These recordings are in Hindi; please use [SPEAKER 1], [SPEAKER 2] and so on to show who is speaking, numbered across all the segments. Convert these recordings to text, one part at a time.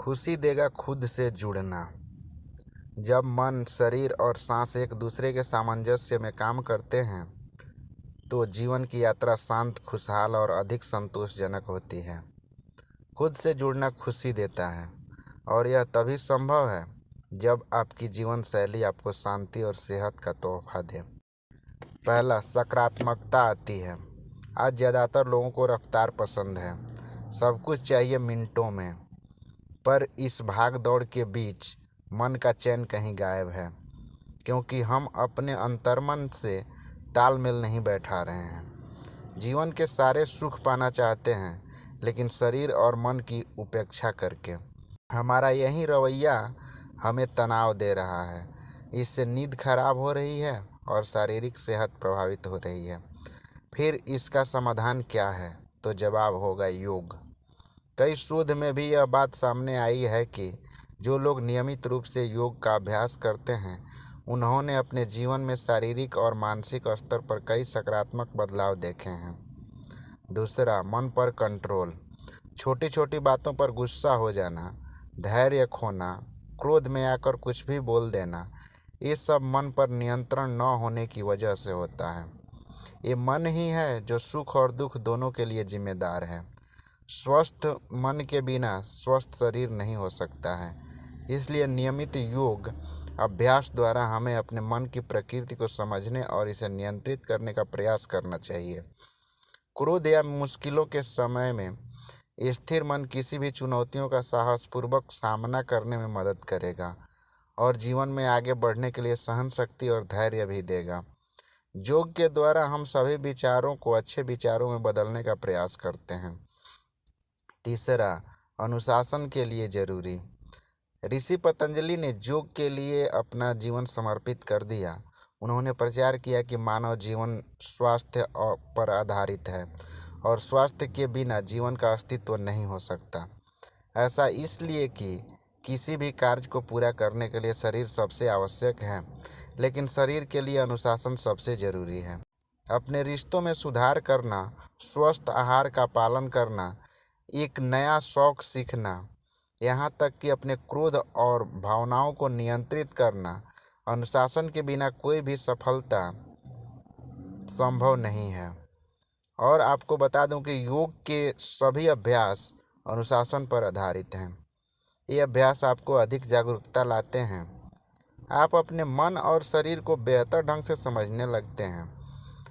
[SPEAKER 1] खुशी देगा खुद से जुड़ना। जब मन, शरीर और सांस एक दूसरे के सामंजस्य में काम करते हैं तो जीवन की यात्रा शांत, खुशहाल और अधिक संतोषजनक होती है। खुद से जुड़ना खुशी देता है और यह तभी संभव है जब आपकी जीवन शैली आपको शांति और सेहत का तोहफा दे। पहला, सकारात्मकता आती है। आज ज़्यादातर लोगों को रफ्तार पसंद है, सब कुछ चाहिए मिनटों में। पर इस भाग दौड़ के बीच मन का चैन कहीं गायब है, क्योंकि हम अपने अंतर्मन से तालमेल नहीं बैठा रहे हैं। जीवन के सारे सुख पाना चाहते हैं, लेकिन शरीर और मन की उपेक्षा करके। हमारा यही रवैया हमें तनाव दे रहा है। इससे नींद खराब हो रही है और शारीरिक सेहत प्रभावित हो रही है। फिर इसका समाधान क्या है? तो जवाब होगा योग। कई शोध में भी यह बात सामने आई है कि जो लोग नियमित रूप से योग का अभ्यास करते हैं उन्होंने अपने जीवन में शारीरिक और मानसिक स्तर पर कई सकारात्मक बदलाव देखे हैं। दूसरा, मन पर कंट्रोल। छोटी छोटी बातों पर गुस्सा हो जाना, धैर्य खोना, क्रोध में आकर कुछ भी बोल देना, ये सब मन पर नियंत्रण न होने की वजह से होता है। ये मन ही है जो सुख और दुख दोनों के लिए जिम्मेदार है। स्वस्थ मन के बिना स्वस्थ शरीर नहीं हो सकता है। इसलिए नियमित योग अभ्यास द्वारा हमें अपने मन की प्रकृति को समझने और इसे नियंत्रित करने का प्रयास करना चाहिए। क्रोध या मुश्किलों के समय में स्थिर मन किसी भी चुनौतियों का साहसपूर्वक सामना करने में मदद करेगा और जीवन में आगे बढ़ने के लिए सहन शक्ति और धैर्य भी देगा। योग के द्वारा हम सभी विचारों को अच्छे विचारों में बदलने का प्रयास करते हैं। तीसरा, अनुशासन के लिए जरूरी। ऋषि पतंजलि ने योग के लिए अपना जीवन समर्पित कर दिया। उन्होंने प्रचार किया कि मानव जीवन स्वास्थ्य पर आधारित है और स्वास्थ्य के बिना जीवन का अस्तित्व नहीं हो सकता। ऐसा इसलिए कि किसी भी कार्य को पूरा करने के लिए शरीर सबसे आवश्यक है, लेकिन शरीर के लिए अनुशासन सबसे ज़रूरी है। अपने रिश्तों में सुधार करना, स्वस्थ आहार का पालन करना, एक नया शौक सीखना, यहाँ तक कि अपने क्रोध और भावनाओं को नियंत्रित करना, अनुशासन के बिना कोई भी सफलता संभव नहीं है। और आपको बता दूं कि योग के सभी अभ्यास अनुशासन पर आधारित हैं। ये अभ्यास आपको अधिक जागरूकता लाते हैं। आप अपने मन और शरीर को बेहतर ढंग से समझने लगते हैं।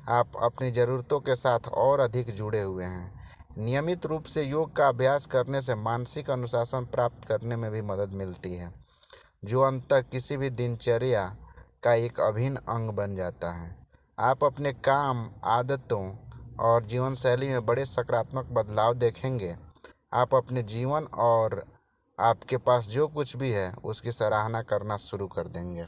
[SPEAKER 1] आप अपनी ज़रूरतों के साथ और अधिक जुड़े हुए हैं। नियमित रूप से योग का अभ्यास करने से मानसिक अनुशासन प्राप्त करने में भी मदद मिलती है, जो अंततः किसी भी दिनचर्या का एक अभिन्न अंग बन जाता है। आप अपने काम, आदतों और जीवन शैली में बड़े सकारात्मक बदलाव देखेंगे। आप अपने जीवन और आपके पास जो कुछ भी है उसकी सराहना करना शुरू कर देंगे।